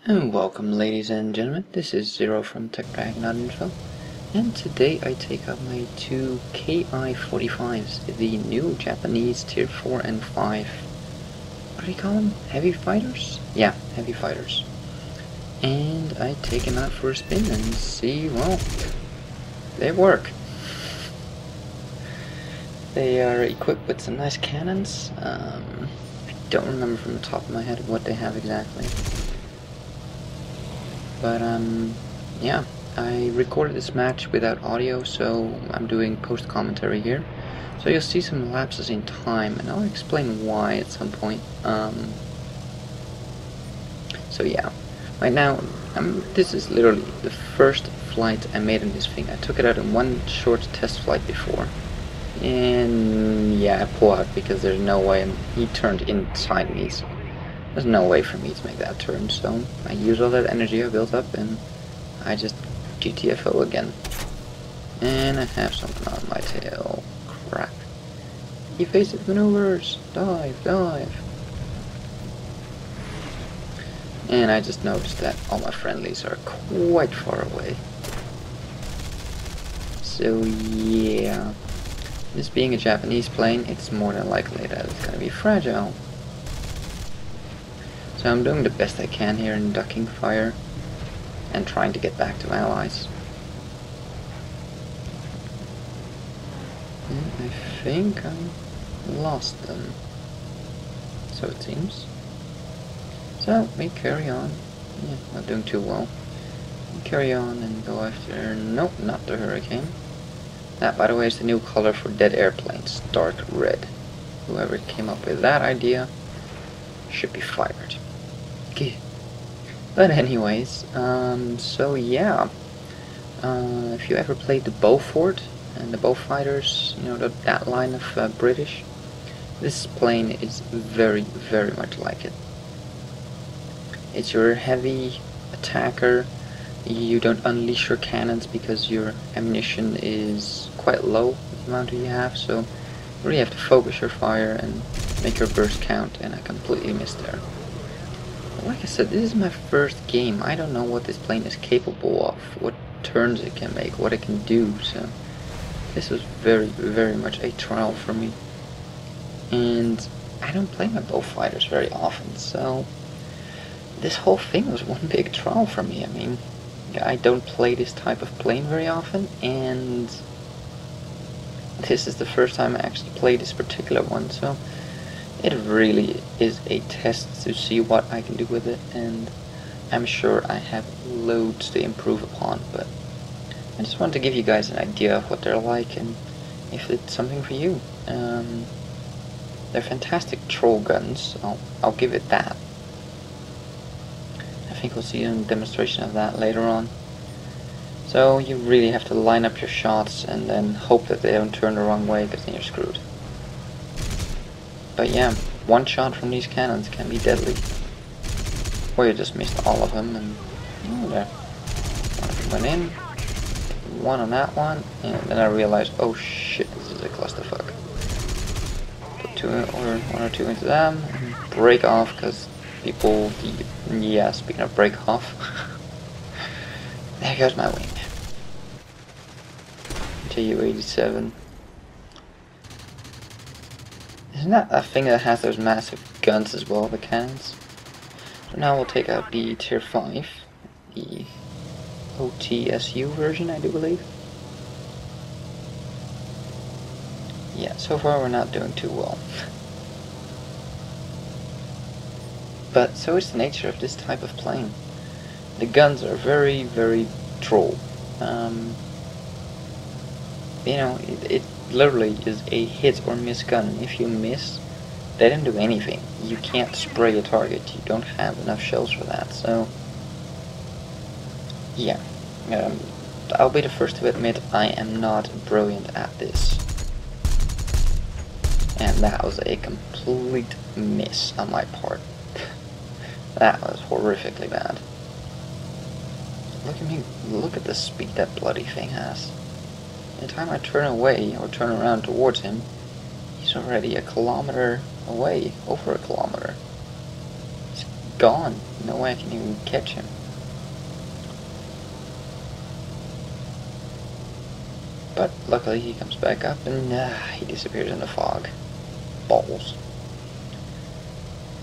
And welcome, ladies and gentlemen, this is Zero from techdragon.info, and today I take up my two KI-45s, the new Japanese tier 4 and 5, what do you call them? Heavy fighters? Yeah, heavy fighters. And I take them out for a spin and see, well, they work. They are equipped with some nice cannons. I don't remember from the top of my head what they have exactly. But yeah, I recorded this match without audio, so I'm doing post-commentary here. So you'll see some lapses in time, and I'll explain why at some point. So yeah, right now, this is literally the first flight I made in this thing. I took it out in one short test flight before. And yeah, I pull out because there's no way, and he turned inside me, so there's no way for me to make that turn, so I use all that energy I built up and I just GTFO again. And I have something on my tail. Crap. Evasive maneuvers! Dive, dive! And I just noticed that all my friendlies are quite far away. So yeah, this being a Japanese plane, it's more than likely that it's gonna be fragile. So I'm doing the best I can here in ducking fire and trying to get back to allies. And I think I lost them, so it seems. So we carry on. Yeah, not doing too well. We carry on and go after... Nope, not the Hurricane. That, by the way, is the new color for dead airplanes, dark red. Whoever came up with that idea should be fired. But anyways, so yeah, if you ever played the Beaufort and the Beaufighters, you know, that line of British, this plane is very, very much like it. It's your heavy attacker. You don't unleash your cannons because your ammunition is quite low, the amount you have, so you really have to focus your fire and make your burst count, and I completely missed there. Like I said, this is my first game. I don't know what this plane is capable of, what turns it can make, what it can do, so this was very, very much a trial for me. And I don't play my Beaufighters very often, so this whole thing was one big trial for me. I mean, I don't play this type of plane very often, and this is the first time I actually played this particular one, so it really is a test to see what I can do with it, and I'm sure I have loads to improve upon, but I just wanted to give you guys an idea of what they're like and if it's something for you. They're fantastic troll guns, I'll give it that. I think we'll see a demonstration of that later on. So you really have to line up your shots and then hope that they don't turn the wrong way, because then you're screwed. But yeah, one shot from these cannons can be deadly. Or you just missed all of them, and oh, there. One of them went in, one on that one, and then I realized, oh shit, this is a clusterfuck. Put one or two into them, and break off, because people, yeah, speaking of break off, there goes my wing. TU-87. Isn't that a thing that has those massive guns as well, the cannons? So now we'll take out the tier 5, the OTSU version, I do believe. Yeah, so far we're not doing too well. But so is the nature of this type of plane. The guns are very, very troll. You know, it literally is a hit or miss gun, and if you miss, they don't do anything. You can't spray a target, you don't have enough shells for that, so yeah. I'll be the first to admit I am not brilliant at this. And that was a complete miss on my part. That was horrifically bad. Look at me, look at the speed that bloody thing has. By the time I turn away, or turn around towards him, he's already a kilometer away, over a kilometer. He's gone. No way I can even catch him. But luckily he comes back up and he disappears in the fog. Balls.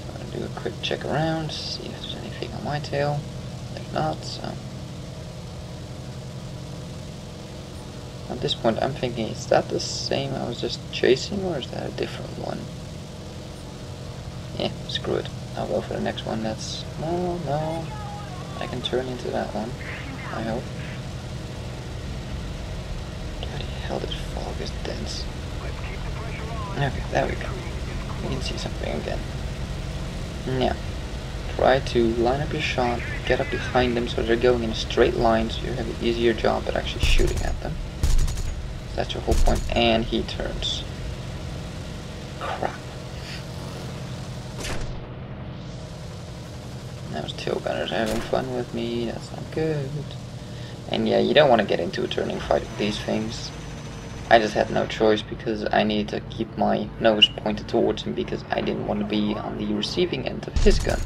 So I'm gonna do a quick check around, see if there's anything on my tail. There's not, so. At this point I'm thinking, is that the same I was just chasing, or is that a different one? Yeah, screw it. I'll go for the next one. That's... no. I can turn into that one, I hope. Bloody hell, this fog is dense. Okay, there we go. We can see something again. Now, try to line up your shot, get up behind them so they're going in a straight line, so you have an easier job at actually shooting at them. That's your whole point. And he turns. Crap. Now his tail gunners are having fun with me. That's not good. And yeah, you don't want to get into a turning fight with these things. I just had no choice because I needed to keep my nose pointed towards him because I didn't want to be on the receiving end of his gun.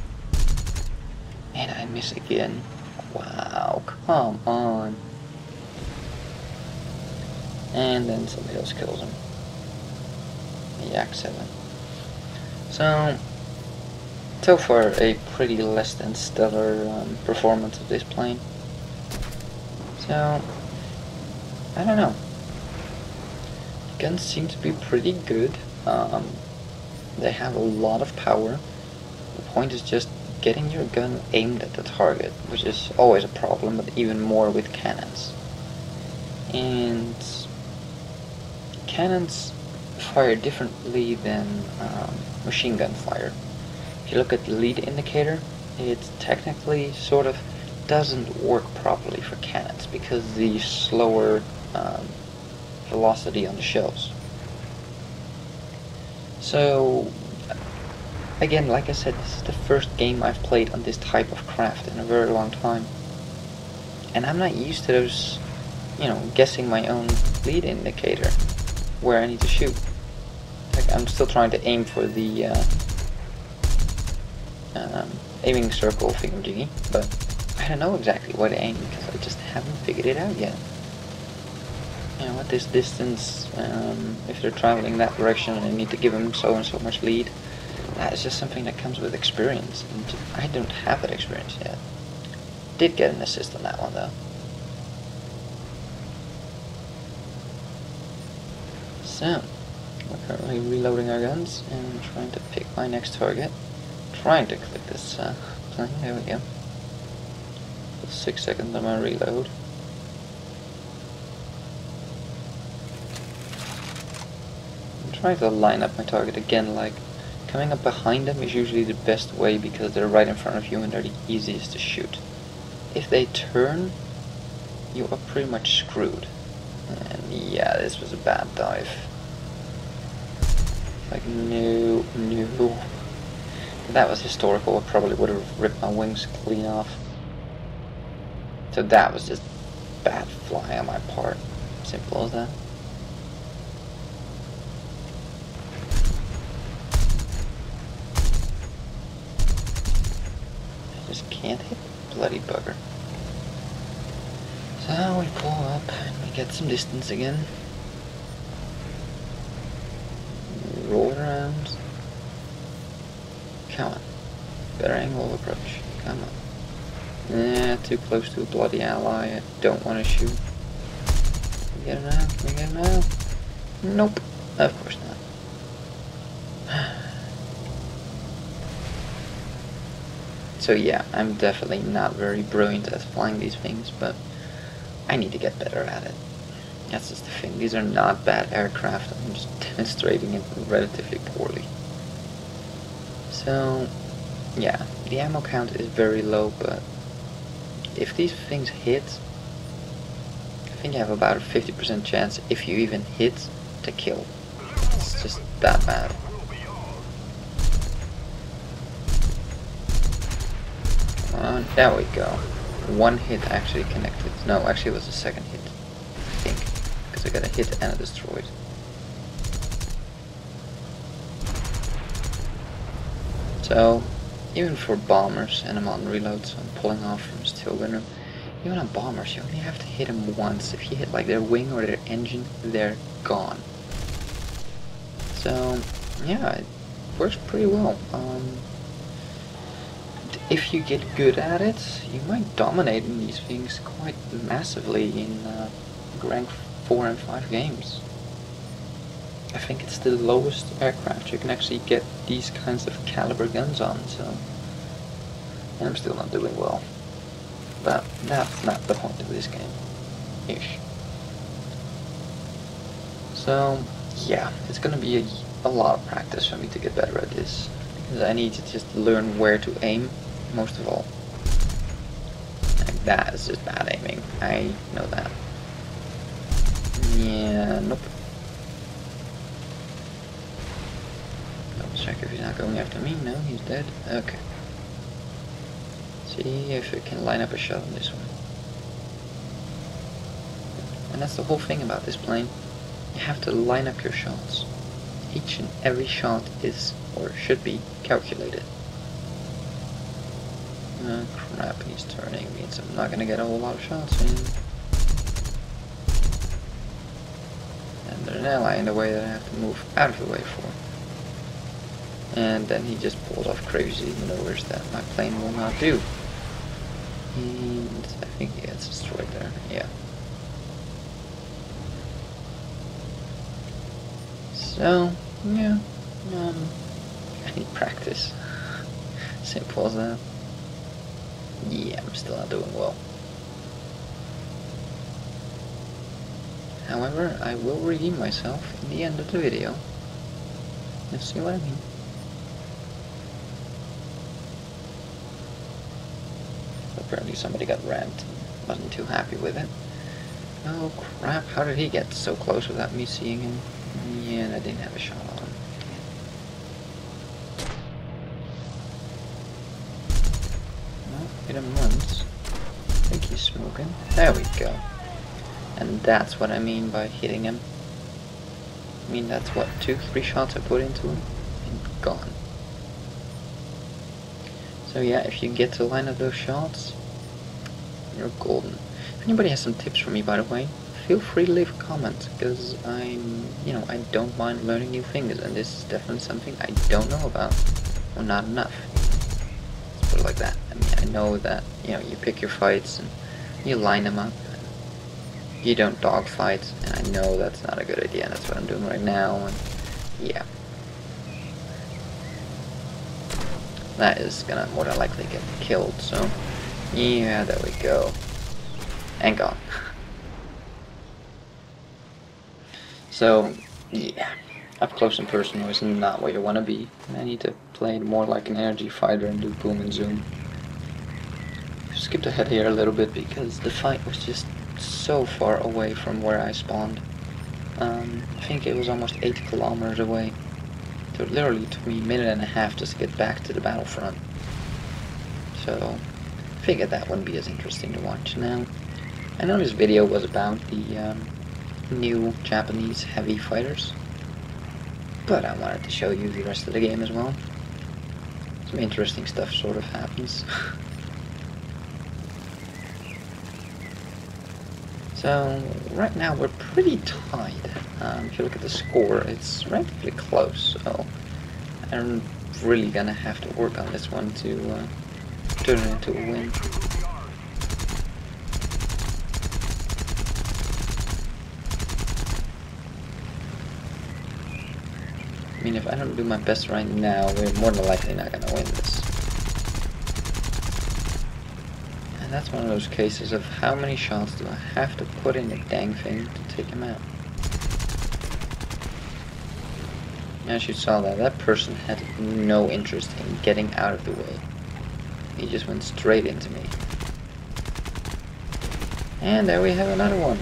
And I miss again. Wow, come on. And then somebody else kills him. The Yak 7. So far a pretty less than stellar performance of this plane. So, I don't know. The guns seem to be pretty good. They have a lot of power. The point is just getting your gun aimed at the target, which is always a problem, but even more with cannons. And cannons fire differently than machine gun fire. If you look at the lead indicator, it technically sort of doesn't work properly for cannons because the slower velocity on the shells. So again, like I said, this is the first game I've played on this type of craft in a very long time, and I'm not used to those, you know, guessing my own lead indicator where I need to shoot. Like, I'm still trying to aim for the aiming circle thingamajiggy, but I don't know exactly where to aim because I just haven't figured it out yet. You know, at this distance, if they're traveling that direction and I need to give them so and so much lead, that is just something that comes with experience, and I don't have that experience yet. Did get an assist on that one though. So, we're currently reloading our guns and trying to pick my next target. Trying to click this plane, there we go. 6 seconds on my reload. I'm trying to line up my target again, like coming up behind them is usually the best way because they're right in front of you and they're the easiest to shoot. If they turn, you are pretty much screwed. And yeah, this was a bad dive. Like, no. If that was historical, I probably would have ripped my wings clean off. So that was just bad flying on my part. Simple as that. I just can't hit the bloody bugger. So we pull up and we get some distance again. Roll it around. Come on. Better angle of approach. Come on. Yeah, too close to a bloody ally. I don't want to shoot. Can we get him now? Can we get him now? Nope. Of course not. So yeah, I'm definitely not very brilliant at flying these things, but I need to get better at it. That's just the thing. These are not bad aircraft. I'm just demonstrating it relatively poorly. So, yeah, the ammo count is very low, but if these things hit, I think you have about a 50% chance, if you even hit, to kill. It's just that bad. Come on, there we go. One hit actually connected. No, actually it was the second hit, I think, because I got a hit and a destroyed. So, even for bombers, and I'm on reload, so I'm pulling off from still winner. Even on bombers, you only have to hit them once. If you hit like their wing or their engine, they're gone. So yeah, it works pretty well. If you get good at it, you might dominate in these things quite massively in rank 4 and 5 games. I think it's the lowest aircraft you can actually get these kinds of caliber guns on, so... And I'm still not doing well. But that's not the point of this game. Ish. So, yeah, it's gonna be a lot of practice for me to get better at this. Because I need to just learn where to aim, most of all. Like, that is just bad aiming. I know that. Yeah, nope. Double check if he's not going after me. No, he's dead. Okay. See if we can line up a shot on this one. And that's the whole thing about this plane. You have to line up your shots. Each and every shot is, or should be, calculated. Oh crap, he's turning, means I'm not gonna get a whole lot of shots in. And there's an ally in the way that I have to move out of the way for. And then he just pulls off crazy maneuvers that my plane will not do. And I think he gets destroyed there, yeah. So, yeah, I need practice. Simple as that. Yeah, I'm still not doing well. However, I will redeem myself in the end of the video. You'll see what I mean. Apparently somebody got rammed and wasn't too happy with it. Oh crap, how did he get so close without me seeing him? Yeah, I didn't have a shot on him. Well, hit him once. I think he's smoking. There we go. And that's what I mean by hitting him. I mean, that's what, 2-3 shots I put into him, and gone. So yeah, if you get to line up those shots, you're golden. If anybody has some tips for me, by the way, feel free to leave a comment, because I don't mind learning new things, and this is definitely something I don't know about, or not enough. Let's put it like that. I mean, I know that, you pick your fights, and you line them up, and you don't dogfight, and I know that's not a good idea, and that's what I'm doing right now, and yeah. That is gonna more than likely get killed, so yeah, there we go. And gone. So, yeah, up close and personal is not where you want to be. I need to play it more like an energy fighter and do boom and zoom. Skipped ahead here a little bit because the fight was just so far away from where I spawned. I think it was almost 8 kilometers away. So it literally took me a minute and a half just to get back to the battlefront. So, I figured that wouldn't be as interesting to watch now. I know this video was about the new Japanese heavy fighters, but I wanted to show you the rest of the game as well. Some interesting stuff sort of happens. So, right now we're pretty tied. If you look at the score, it's relatively close, so I'm really gonna have to work on this one to turn it into a win. I mean, if I don't do my best right now, we're more than likely not gonna win this. And that's one of those cases of how many shots do I have to put in the dang thing to take him out. As you saw that person had no interest in getting out of the way. He just went straight into me. And there we have another one.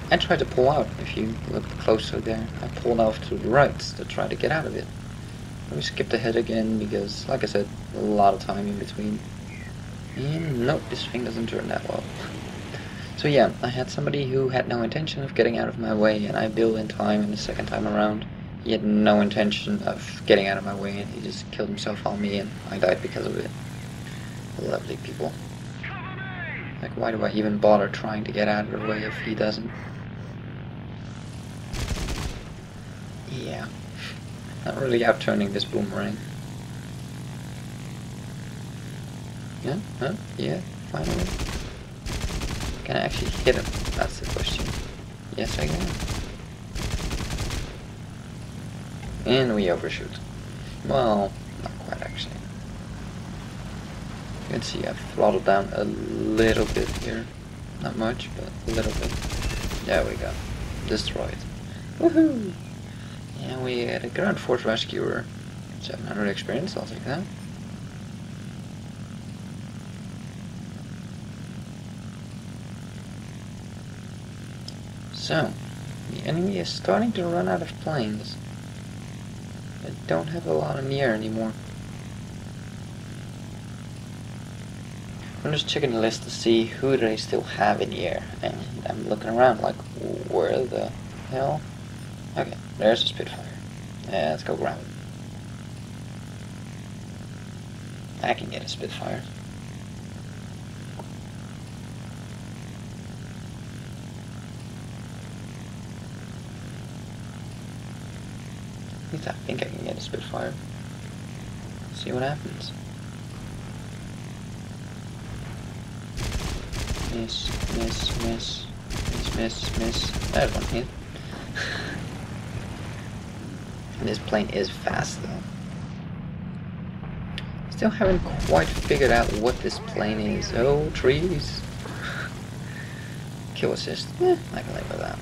I tried to pull out, if you look closer there. I pulled off to the right to try to get out of it. We skipped ahead again because, like I said, a lot of time in between. And nope, this thing doesn't turn that well. So yeah, I had somebody who had no intention of getting out of my way, and I built in time in the second time around. He had no intention of getting out of my way, and he just killed himself on me, and I died because of it. Lovely people. Like, why do I even bother trying to get out of the way if he doesn't? Yeah. Not really outturning this boomerang. Yeah? Huh? Yeah, finally. Can I actually hit him? That's the question. Yes, I can. And we overshoot. Well, not quite actually. You can see I've throttled down a little bit here. Not much, but a little bit. There we go. Destroyed. Woohoo! Yeah, we had a ground force rescuer. 700 experience, I'll take that. So, the enemy is starting to run out of planes. I don't have a lot in the air anymore. I'm just checking the list to see who they still have in the air, and I'm looking around like, where the hell? Okay, there's a Spitfire. Yeah, let's go grab it. I can get a Spitfire. At least I think I can get a Spitfire. See what happens. Miss, miss, miss, miss, miss, miss. There's one hit. And this plane is fast though. Still haven't quite figured out what this plane is. Oh, trees. Kill assist. I can live with that.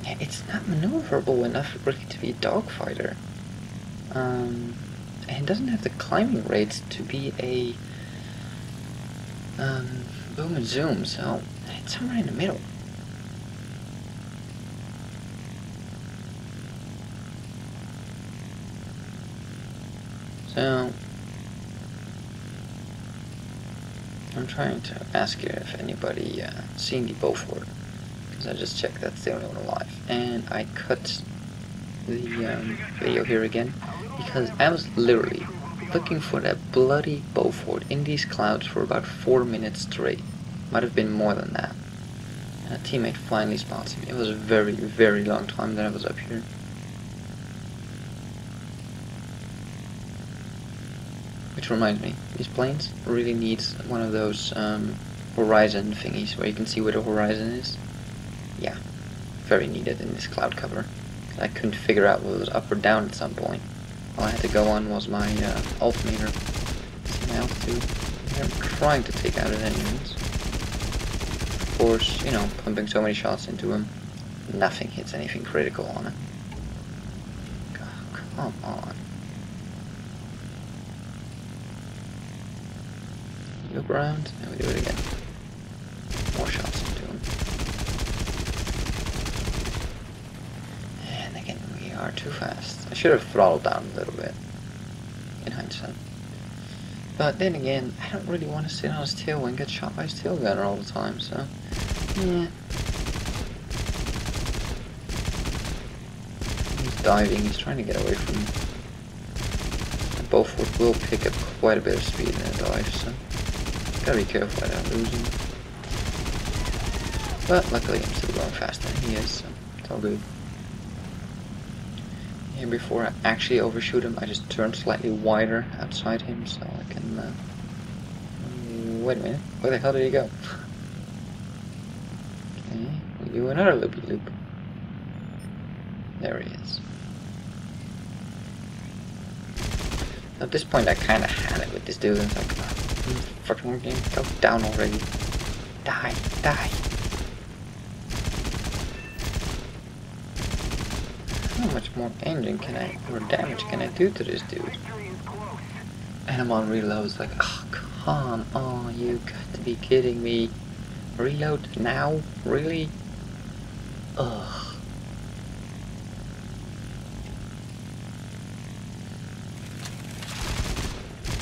Yeah, it's not maneuverable enough really to be a dogfighter. And it doesn't have the climbing rates to be a boom and zoom, so it's somewhere in the middle. So I'm trying to ask you if anybody seen the Beaufort, because I just checked that's the only one alive, and I cut the video here again because I was literally looking for that bloody Beaufort in these clouds for about 4 minutes straight. Might have been more than that. And a teammate finally spots him. It was a very, very long time that I was up here. Which reminds me, these planes really need one of those horizon thingies where you can see where the horizon is. Yeah, very needed in this cloud cover. I couldn't figure out whether it was up or down at some point. All I had to go on was my altimeter. See my altitude. I'm trying to take out his engines. Of course, you know, pumping so many shots into him, nothing hits anything critical on it. Oh, come on. Loop around, and we do it again. More shots into him. And again, we are too fast. I should have throttled down a little bit, in hindsight. But then again, I don't really want to sit on his tail and get shot by his tail gunner all the time, so yeah. He's diving, he's trying to get away from me. The Beaufort will pick up quite a bit of speed in a dive, so gotta be careful I don't lose him. But luckily I'm still going faster than he is, so it's all good. And before I actually overshoot him, I just turn slightly wider outside him so I can... wait a minute, where the hell did he go? Okay, we do another loopy-loop. There he is. At this point I kinda had it with this dude. It's like, fucking game, go down already. Die, die. How much more engine can I, or damage can I do to this dude? And I'm on reloads, like, oh, come on, you got to be kidding me. Reload now? Really? Ugh.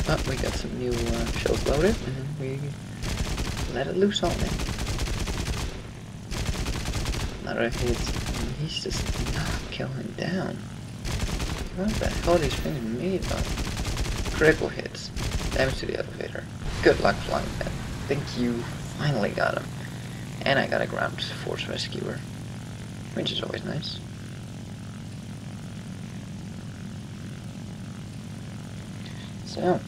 Oh, we got some new shells loaded, and we let it loose on him. Another hit. And he's just not going down. What the hell are these things made of? Critical hits. Damage to the elevator. Good luck flying that. Thank you. Finally got him. And I got a ground force rescuer. Which is always nice. So.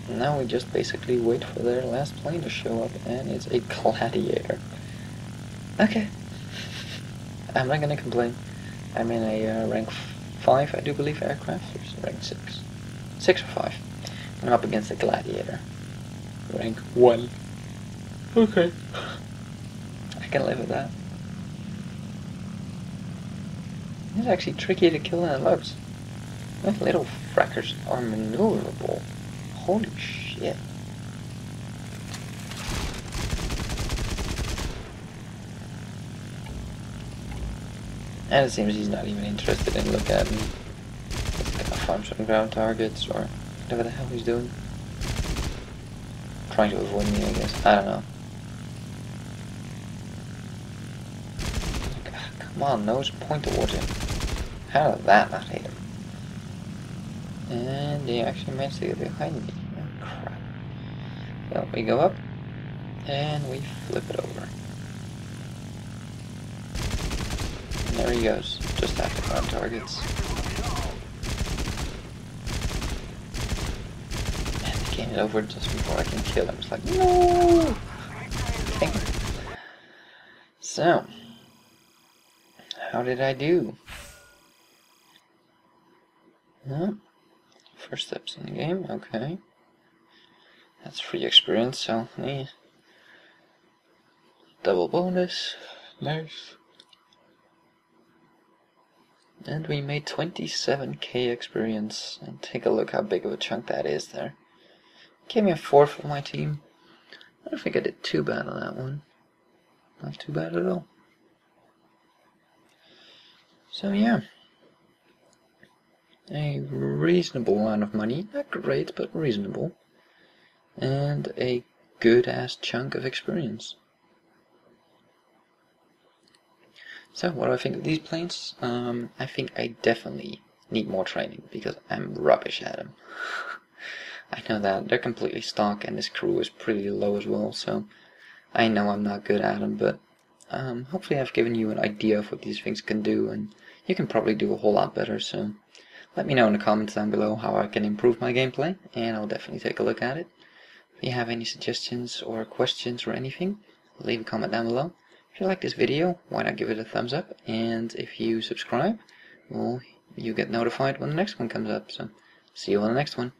Now we just basically wait for their last plane to show up, and it's a gladiator. Okay. I'm not gonna complain. I'm in a rank 5, I do believe, aircraft, or rank 6. 6 or 5. And I'm up against a gladiator. Rank 1. Okay. I can live with that. It's actually tricky to kill than it looks. Those little frackers are maneuverable. Holy shit. And it seems he's not even interested in looking at me. He's gonna farm some ground targets or whatever the hell he's doing. Trying to avoid me, I guess. I don't know. Come on, nose, point towards him. How did that not hit him? And they actually managed to get behind me. Oh crap. Well, we go up and we flip it over. And there he goes, just after ground targets. And they gain it over just before I can kill him. It's like, no! Dang. So, how did I do? First steps in the game, okay. That's free experience, so double bonus, nice. And we made 27k experience, and take a look how big of a chunk that is there. Gave me a 4th for my team. I don't think I did too bad on that one. Not too bad at all. So yeah. A reasonable amount of money, not great, but reasonable, and a good ass chunk of experience. So what do I think of these planes? I think I definitely need more training because I'm rubbish at them. I know that they're completely stock and this crew is pretty low as well, so I know I'm not good at them, but hopefully I've given you an idea of what these things can do, and you can probably do a whole lot better, so let me know in the comments down below how I can improve my gameplay, and I'll definitely take a look at it. If you have any suggestions or questions or anything, leave a comment down below. If you like this video, why not give it a thumbs up, and if you subscribe, well, you get notified when the next one comes up, so see you on the next one.